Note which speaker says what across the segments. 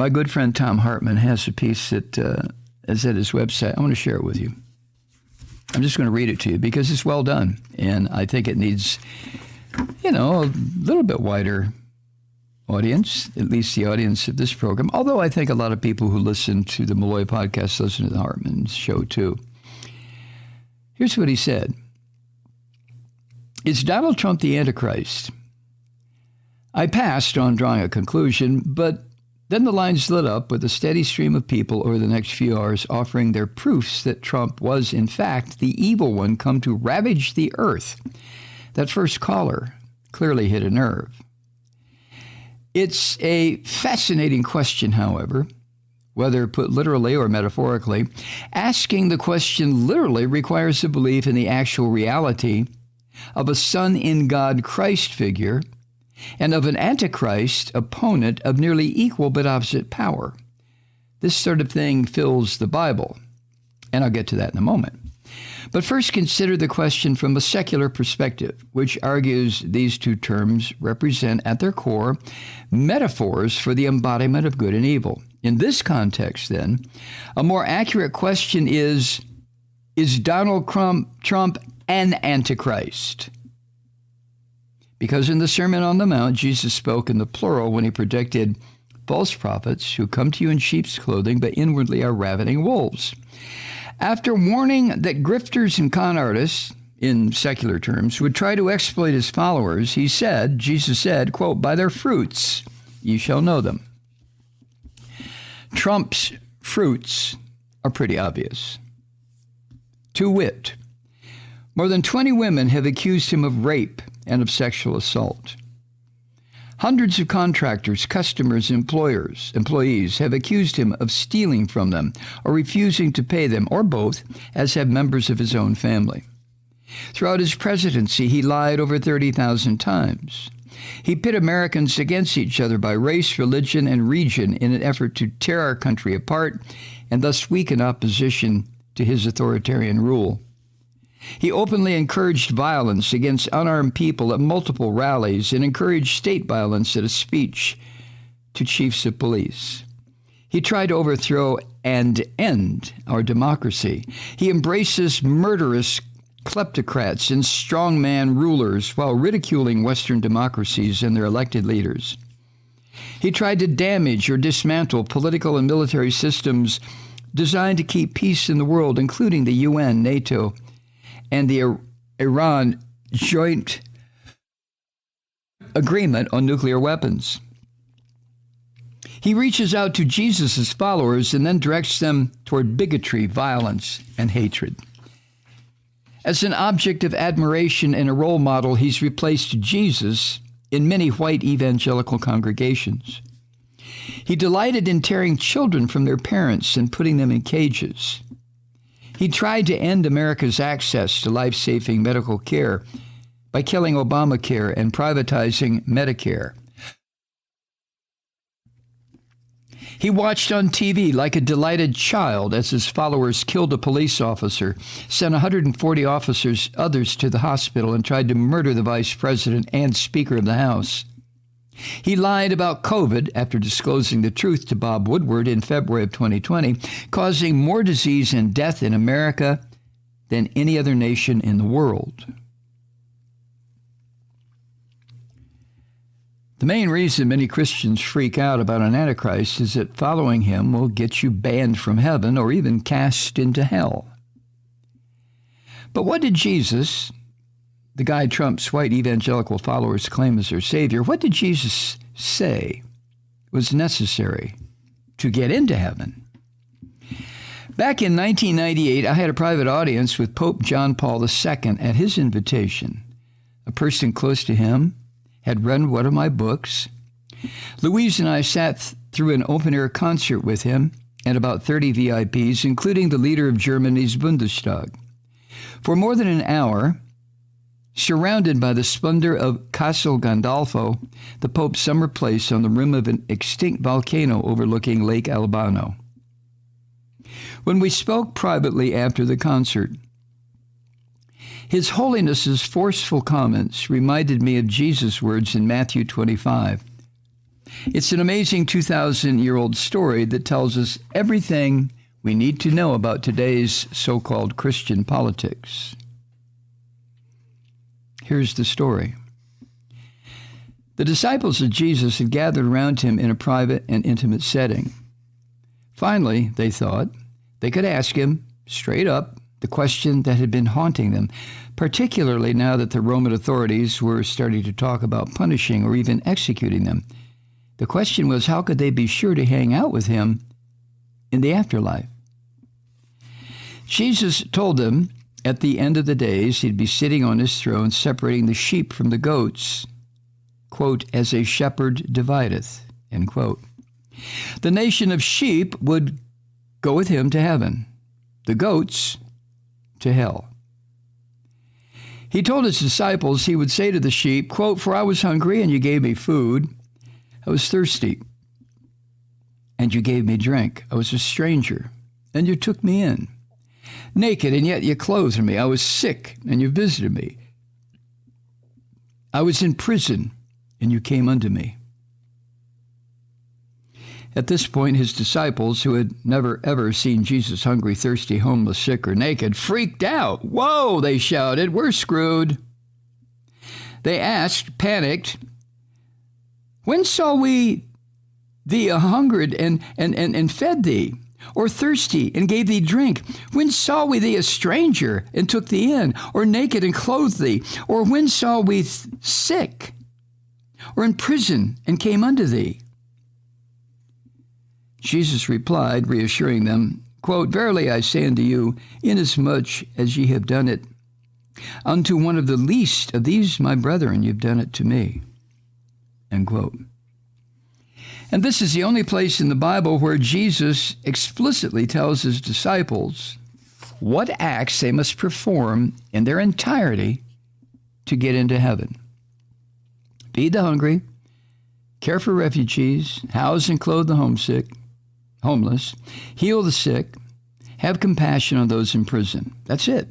Speaker 1: My good friend Tom Hartman has a piece that is at his website. I want to share it with you. I'm just going to read it to you because it's well done, and I think it needs, a little bit wider audience, at least the audience of this program, although I think a lot of people who listen to the Malloy podcast listen to the Hartman show too. Here's what he said. Is Donald Trump the Antichrist? I passed on drawing a conclusion, but then the lines lit up with a steady stream of people over the next few hours offering their proofs that Trump was, in fact, the evil one come to ravage the earth. That first caller clearly hit a nerve. It's a fascinating question, however, whether put literally or metaphorically. Asking the question literally requires a belief in the actual reality of a Son in God Christ figure and of an Antichrist opponent of nearly equal but opposite power. This sort of thing fills the Bible, and I'll get to that in a moment. But first, consider the question from a secular perspective, which argues these two terms represent, at their core, metaphors for the embodiment of good and evil. In this context, then, a more accurate question is Donald Trump an Antichrist? Because in the Sermon on the Mount, Jesus spoke in the plural when he predicted false prophets who come to you in sheep's clothing, but inwardly are ravening wolves. After warning that grifters and con artists, in secular terms, would try to exploit his followers, Jesus said, quote, by their fruits ye shall know them. Trump's fruits are pretty obvious. To wit, more than 20 women have accused him of rape and of sexual assault. Hundreds of contractors, customers, employees have accused him of stealing from them or refusing to pay them, or both, as have members of his own family. Throughout his presidency, he lied over 30,000 times. He pit Americans against each other by race, religion, and region in an effort to tear our country apart and thus weaken opposition to his authoritarian rule. He openly encouraged violence against unarmed people at multiple rallies and encouraged state violence at a speech to chiefs of police. He tried to overthrow and end our democracy. He embraces murderous kleptocrats and strongman rulers while ridiculing Western democracies and their elected leaders. He tried to damage or dismantle political and military systems designed to keep peace in the world, including the UN, NATO, and the Iran joint agreement on nuclear weapons. He reaches out to Jesus' followers and then directs them toward bigotry, violence, and hatred. As an object of admiration and a role model, he's replaced Jesus in many white evangelical congregations. He delighted in tearing children from their parents and putting them in cages. He tried to end America's access to life-saving medical care by killing Obamacare and privatizing Medicare. He watched on TV like a delighted child as his followers killed a police officer, sent 140 others to the hospital, and tried to murder the vice president and Speaker of the House. He lied about COVID after disclosing the truth to Bob Woodward in February of 2020, causing more disease and death in America than any other nation in the world. The main reason many Christians freak out about an Antichrist is that following him will get you banned from heaven or even cast into hell. But what did Jesus, the guy Trump's white evangelical followers claim as their Savior, what did Jesus say was necessary to get into heaven? Back in 1998, I had a private audience with Pope John Paul II at his invitation. A person close to him had read one of my books. Louise and I sat through an open-air concert with him and about 30 VIPs, including the leader of Germany's Bundestag. For more than an hour, surrounded by the splendor of Castel Gandolfo, the Pope's summer place on the rim of an extinct volcano overlooking Lake Albano. When we spoke privately after the concert, His Holiness's forceful comments reminded me of Jesus' words in Matthew 25. It's an amazing 2,000-year-old story that tells us everything we need to know about today's so-called Christian politics. Here's the story. The disciples of Jesus had gathered around him in a private and intimate setting. Finally, they thought, they could ask him straight up the question that had been haunting them, particularly now that the Roman authorities were starting to talk about punishing or even executing them. The question was, how could they be sure to hang out with him in the afterlife? Jesus told them at the end of the days he'd be sitting on his throne separating the sheep from the goats, quote, as a shepherd divideth, end quote. The nation of sheep would go with him to heaven, the goats to hell. He told his disciples he would say to the sheep, quote, for I was hungry and you gave me food. I was thirsty and you gave me drink. I was a stranger and you took me in. Naked and yet you clothed me. I was sick and you visited me. I was in prison and you came unto me. At this point, his disciples, who had never, ever seen Jesus hungry, thirsty, homeless, sick, or naked, freaked out. Whoa, they shouted, we're screwed. They asked, panicked, when saw we thee hungered and fed thee, or thirsty and gave thee drink? When saw we thee a stranger and took thee in, or naked and clothed thee? Or when saw we sick, or in prison and came unto thee? Jesus replied, reassuring them, quote, verily I say unto you, inasmuch as ye have done it unto one of the least of these my brethren, you've done it to me, end quote. And this is the only place in the Bible where Jesus explicitly tells his disciples what acts they must perform in their entirety to get into heaven. Feed the hungry, care for refugees, house and clothe the homeless, heal the sick, have compassion on those in prison. That's it.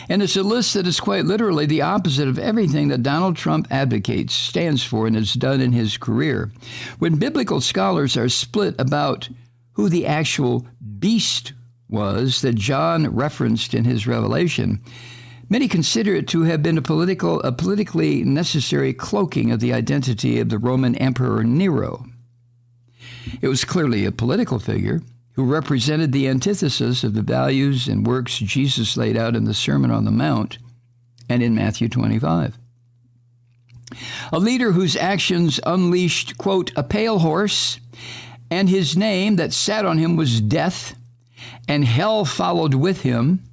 Speaker 1: And it's a list that is quite literally the opposite of everything that Donald Trump advocates, stands for, and has done in his career. When biblical scholars are split about who the actual beast was that John referenced in his Revelation, many consider it to have been a politically necessary cloaking of the identity of the Roman Emperor Nero. It was clearly a political figure who represented the antithesis of the values and works Jesus laid out in the Sermon on the Mount and in Matthew 25. A leader whose actions unleashed, quote, a pale horse, and his name that sat on him was death, and hell followed with him,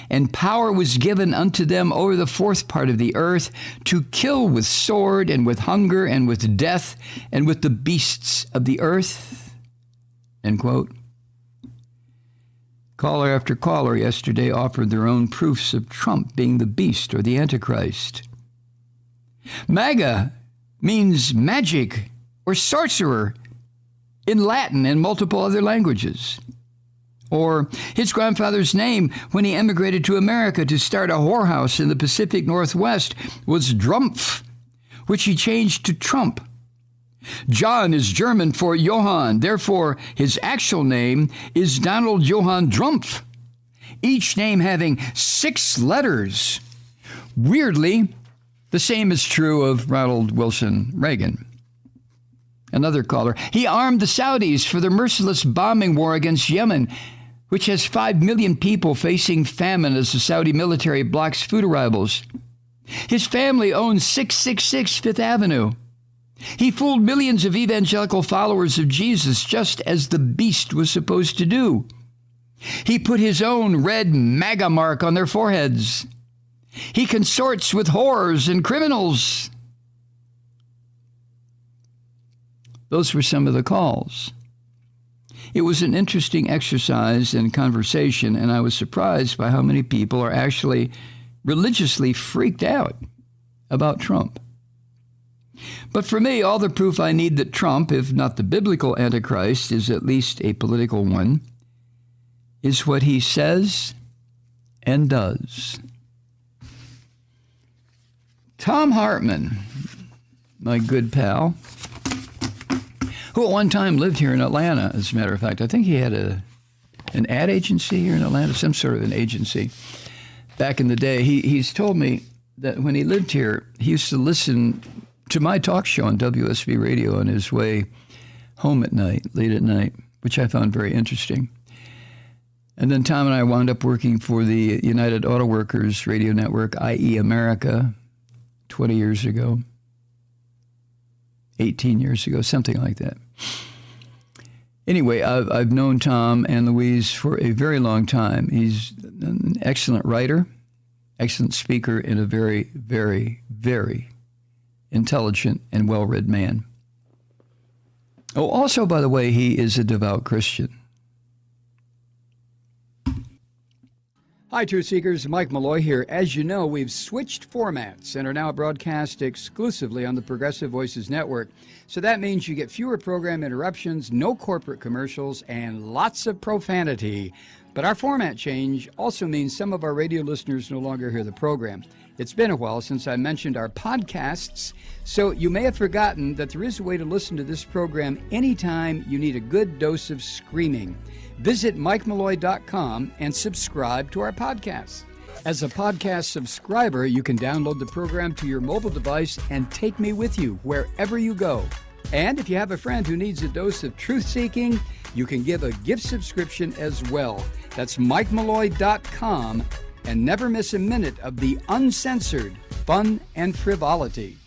Speaker 1: and power was given unto them over the fourth part of the earth to kill with sword and with hunger and with death and with the beasts of the earth, end quote. Caller after caller yesterday offered their own proofs of Trump being the beast or the Antichrist. MAGA means magic or sorcerer in Latin and multiple other languages. Or his grandfather's name when he emigrated to America to start a whorehouse in the Pacific Northwest was Drumpf, which he changed to Trump. John is German for Johann, therefore his actual name is Donald Johann Drumpf, each name having 6 letters. Weirdly, the same is true of Ronald Wilson Reagan. Another caller, he armed the Saudis for their merciless bombing war against Yemen, which has 5 million people facing famine as the Saudi military blocks food arrivals. His family owns 666 Fifth Avenue. He fooled millions of evangelical followers of Jesus just as the beast was supposed to do. He put his own red MAGA mark on their foreheads. He consorts with whores and criminals. Those were some of the calls. It was an interesting exercise in conversation, and I was surprised by how many people are actually religiously freaked out about Trump. But for me, all the proof I need that Trump, if not the biblical Antichrist, is at least a political one, is what he says and does. Tom Hartman, my good pal, who at one time lived here in Atlanta, as a matter of fact. I think he had an ad agency here in Atlanta, some sort of an agency back in the day. He's told me that when he lived here, he used to listen to my talk show on WSB Radio on his way home at night, late at night, which I found very interesting. And then Tom and I wound up working for the United Auto Workers radio network, i.e. America, 20 years ago, 18 years ago, something like that. Anyway, I've known Tom and Louise for a very long time. He's an excellent writer, excellent speaker, and a very, very, very intelligent and well-read man. Oh, also, by the way, he is a devout Christian. Hi, Truth Seekers. Mike Malloy here. As you know, we've switched formats and are now broadcast exclusively on the Progressive Voices Network. So that means you get fewer program interruptions, no corporate commercials, and lots of profanity. But our format change also means some of our radio listeners no longer hear the program. It's been a while since I mentioned our podcasts, so you may have forgotten that there is a way to listen to this program anytime you need a good dose of screaming. Visit MikeMalloy.com and subscribe to our podcast. As a podcast subscriber, you can download the program to your mobile device and take me with you wherever you go. And if you have a friend who needs a dose of truth-seeking, you can give a gift subscription as well. That's MikeMalloy.com, and never miss a minute of the uncensored fun and frivolity.